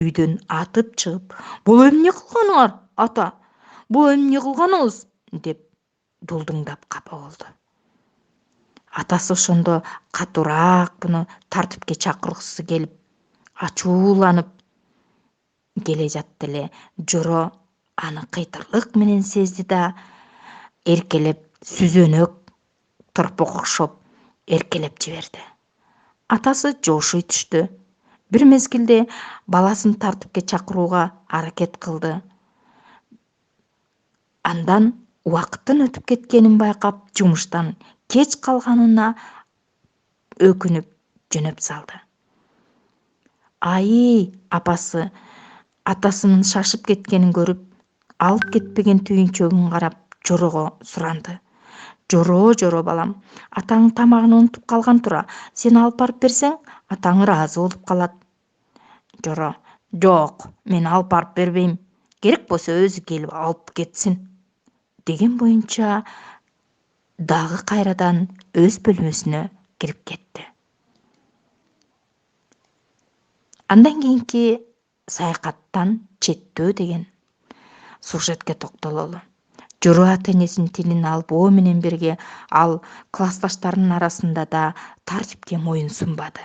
үйдөн атып чыгып, бул эмне кылганыңар, ата? Бул эмне кылганыңыз? деп дулдуңдап капа болду. Атасы ошондо катуураак буну тартипке чакыргысы келип, ачууланып келе жатты эле Жоро аны кыйтырлык менен сезди да, эркелеп сүзөнөк торпок окшоп эркелеп жиберди. Атасы жошуй түштү. Бир мезгилде баласын тартипке чакырууга аракет кылды. Андан убакыттын өтүп кеткенин байкап, жумуштан кеч калганына өкүнүп жөнөп салды. Айый, апасы атасынын шашып кеткенин көрүп, алып кетпеген түйүнчөгүн карап Жорого суранды. Жоро балам, атаң тамагын унутуп калган тура. Сен алып барып берсең, атаң ыраазы болуп калат. Жоро: жок, мен алып барып бербейм. Керек болсо өзү келип алып кетсин. Деген боюнча дагы кайрадан өз бөлмөсүнө кирип кетти. Андан кийинки саякаттан четтөө деген сюжетке токтололу. Жоро ата-энесинин тилин албоо менен бирге ал классташтарынын арасында да тартипке моюн сунбады.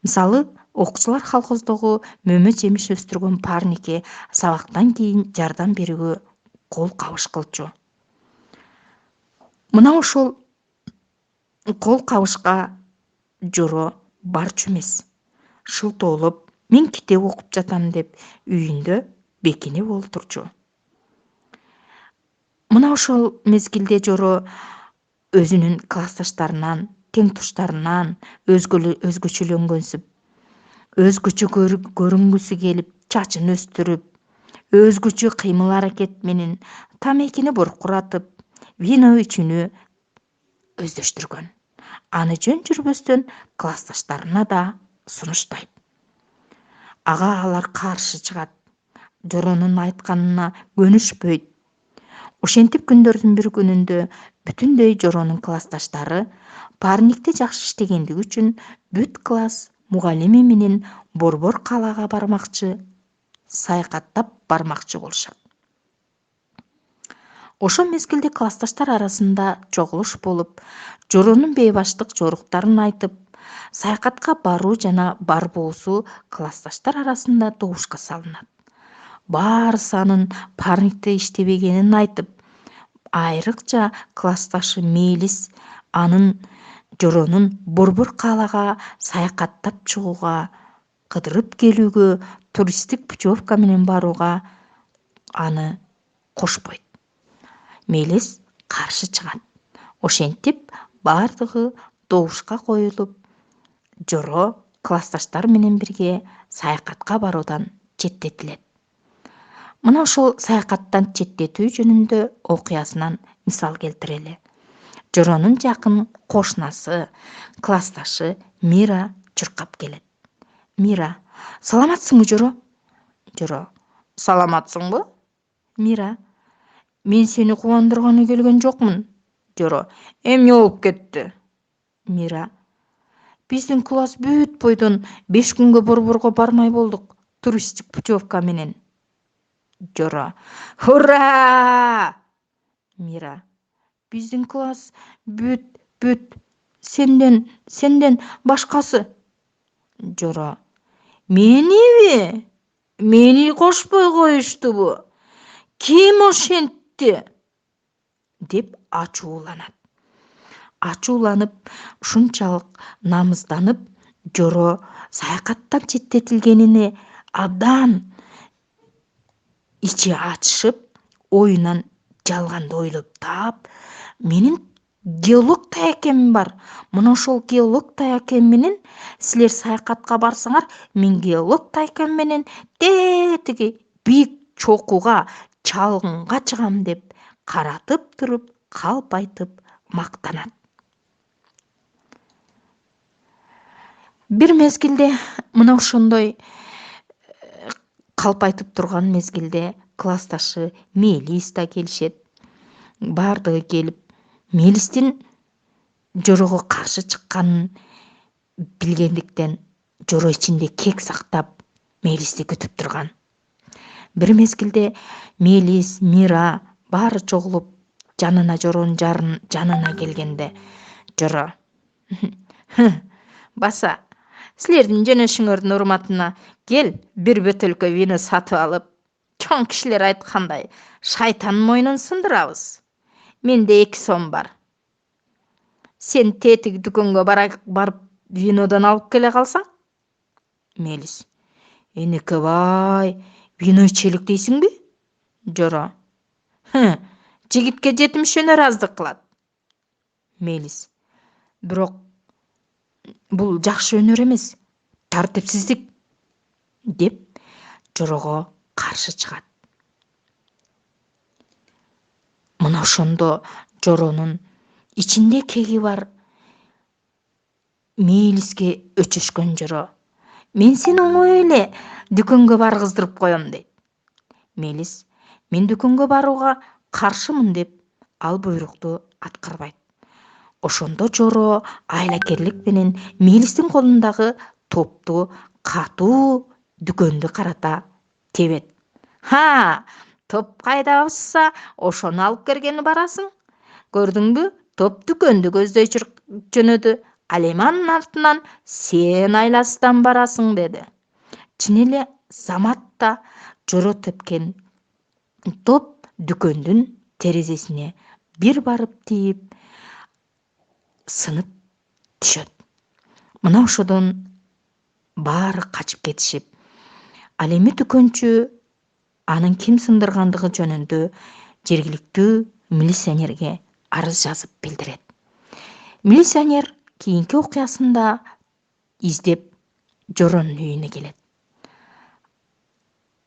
Мисалы, окуучулар колхоздогу мөмө жемиш өстүргөн парнике сабактан кийин жардам берүүгө кол кабыш кылчу. Мына ошол кол кабышка Жоро барчу эмес. Шылтоолоп, мен китеп окуп жатам деп үйүндө бекинип олтурчу. Мына ошол мезгилде Жоро өзүнүн классташтарынан, тең туштарынан өзгөчөлөнгөнсүп, өзгөчө көрүнгүсү келип, чачын өстүрүп, өзгөчө кыймыл-аракет менен тамекини буркуратып, вино ичүүнү өздөштүргөн. Аны жөн жүрбөстөн классташтарына да сунуштайт. Ага алар каршы чыгат. Жоронун айтканына көнүшпөйт. Ошентип күндөрдүн бир күнүндө бүтүндөй Жоронун классташтары парникте жакшы иштегендиги үчүн бүт класс мугалими менен Борбор калаага бармакчы, саякаттап бармакчы болушат. Ошол мезгилде классташтар арасында чогулуш болуп, Жоронун бейбаштык жоруктарын айтып, саякатка баруу жана барбоосу классташтар арасында добушка салынат. Баарысы анын парникте иштебегенин айтып, айрыкча классташы Мелис анын Жоронун Борбор калаага саякаттап чыгууга, кыдырып келүүгө, туристтик путевка менен барууга аны кошпойт. Мелис каршы чыгат. Ошентип бардыгы добушка коюлуп, Жоро классташтар менен бирге саякатка баруудан четтетилет. Мына ошол саякаттан четтетүү жөнүндө окуясынан мисал келтирели. Жоронун жакын кошунасы, классташы Мира чуркап келет. Мира: саламатсыңбы, Жоро? Жоро: саламатсыңбы? Мира: мен сени кубандырганы келген жокмун. Жоро: эмне болуп кетти? Мира: биздин класс бүт бойдон 5 күнгө Борборго бармай болдук, туристтик путевка менен. Жоро: ура! Мира: биздин класс бүт сенден башкасы. Жоро: мениби? Мени кошпой коюштубу? Ким ошентти? деп ачууланат. Ачууланып, ушунчалык намызданып, Жоро саякаттан четтетилгенине абдан ичи ачышып, оюнан жалганды ойлоп таап, менин геолог таякемим бар. Мына ошол геолог таякем менен силер саякатка барсаңар, мен геолог таякем менен тетиги бийик чокуга, чалгынга чыгам деп каратып туруп, калп айтып мактанат. Бир мезгилде мына ошондой калп айтып турган мезгилде классташы Мелис да келишет. Бардыгы келип, Мелистин Жорого каршы чыкканын билгендиктен Жоро ичинде кек сактап, Мелисти күтүп турган. Бир мезгилде Мелис, Мира баары чогулуп Жоронун жанына келгенде Жоро: «Баса, силердин жөнөшүңөрдүн урматына кел, бир бөтөлкө вино сатып алып, чоң кишилер айткандай шайтандын мойнун сындырабыз. Менде 2 сом бар. Сен тетиги дүкөнгө барып винодон алып келе калсаң». Мелис: «Энекебай, вино ичелик дейсиңби?» Жоро: «Жигитке жетимишөөнө ыраазык кылат». Мелис: «Бирок бул жакшы өнөр эмес, тартипсиздик», деп Жорого каршы чыгат. Мына ошондо Жоронун ичинде кеги бар Мелиске өчөшкөн Жоро: «Мен сени оңой эле дүкөнгө баргыздырып коем», дейт. Мелис: «Мен дүкөнгө барууга каршымын», деп ал буйрукту аткарбайт. Ошондо Жоро айлакерлик менен Мелистин колундагы топту катуу дүкөндү карата тебет. Топ кайда басса, ошону алып келгени барасың. Көрдүңбү, топ дүкөндү көздөй жөнөдү. Ал эми анын артынан сен айласыздан барасың», деди. Чын эле заматта Жоро тепкен топ дүкөндүн терезесине бир барып тийип, сынып түшөт. Мына ошодон баары качып кетишип, ал эми дүкөнчү анын ким сындыргандыгы жөнүндө жергиликтүү милиционерге арыз жазып билдирет. Милиционер кийинки окуясында издеп Жоронун үйүнө келет.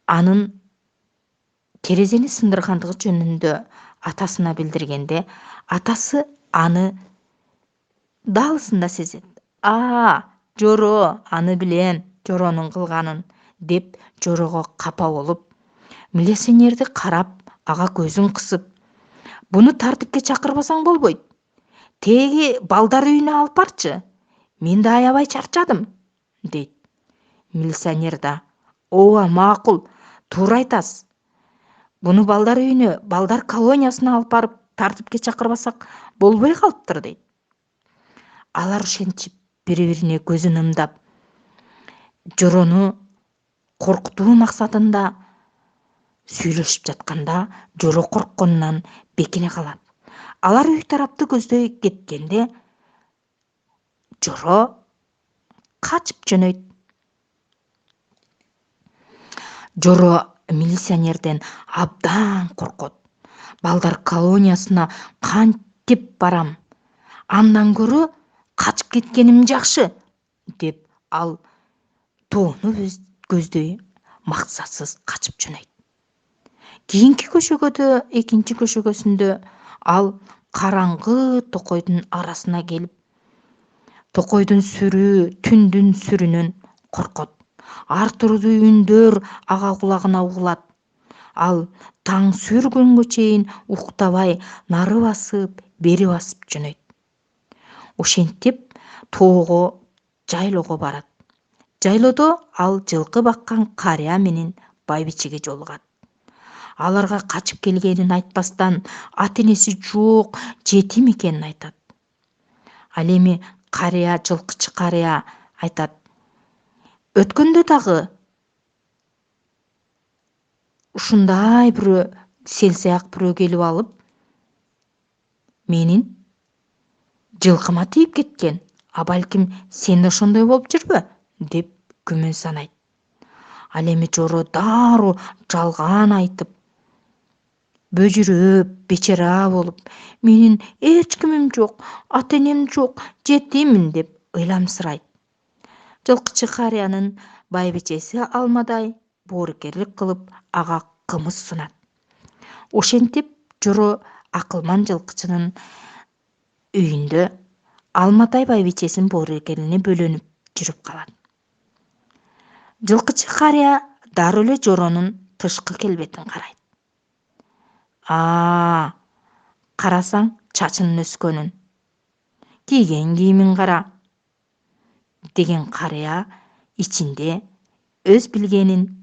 Анын терезени сындыргандыгы жөнүндө атасына билдиргенде, атасы аны даалысында сезет. Жоро, аны билем, Жоронун кылганын», деп Жорого капа болуп, милиционерди карап, ага көзүн кысып: «Буну тартипке чакырбасаң болбойт. Теги балдар үйүнө алып барчы. Мен да аябай чарчадым», дейт. Милиционер да: «Ооба, макул, туура айтасыз. Буну балдар үйүнө, балдар колониясына алып барып тартипке чакырбасак болбой калыптыр», дейт. Алар ошентип бири-бирине көзүн ымдап, Жорону коркутуу максатында сүйлөшүп жатканда, Жоро коркконунан бекине калат. Алар үй тарапты көздөй кеткенде, Жоро качып жөнөйт. Жоро милиционерден абдан коркот. «Балдар колониясына кантип барам? Андан көрө качып кеткеним жакшы», деп ал тоону көздөй максатсыз качып жөнөйт. Кийинки экинчи көшөгөсүндө ал караңгы токойдун арасына келип, токойдун түндүн сүрүнөн коркот. Ар турдуу үндөр ага кулагына угулат. Ал таң сүргөнгө чейин уктабай, нары басып, бери басып жөнөйт. Ошентип тоого, жайлоого барат. Жайлоодо ал жылкы баккан карыя менен байбичеге жолугат. Аларга качып келгенин айтпастан, ата-энеси жок, жетим экенин айтат. Ал эми жылкычы карыя айтат: «Өткөндө дагы ушундай бирөө селсаяк бирөө келип алып, менин жылкыма тийип кеткен. Балким сен да ошондой болуп жүрбө?» деп күмөн санайт. Ал эми Жоро дароо жалган айтып, бөжүрөп, бечара болуп: «Менин эч кимим жок, ата-энем жок, жетиммин», деп ыйламсырайт. Жылкычы карыянын байбичеси алмадай боорукерлик кылып, ага кымыз сунат. Ошентип Жоро акылман жылкычынын үйүндө алматай байбичесинин боорукерлине бөлөнүп жүрүп калат. Жылкычы карыя дароо эле Жоронун тышкы келбетин карайт. Карасаң, чачынын өскөнүн, кийген кийимин кара», деген карыя ичинде өз билгенин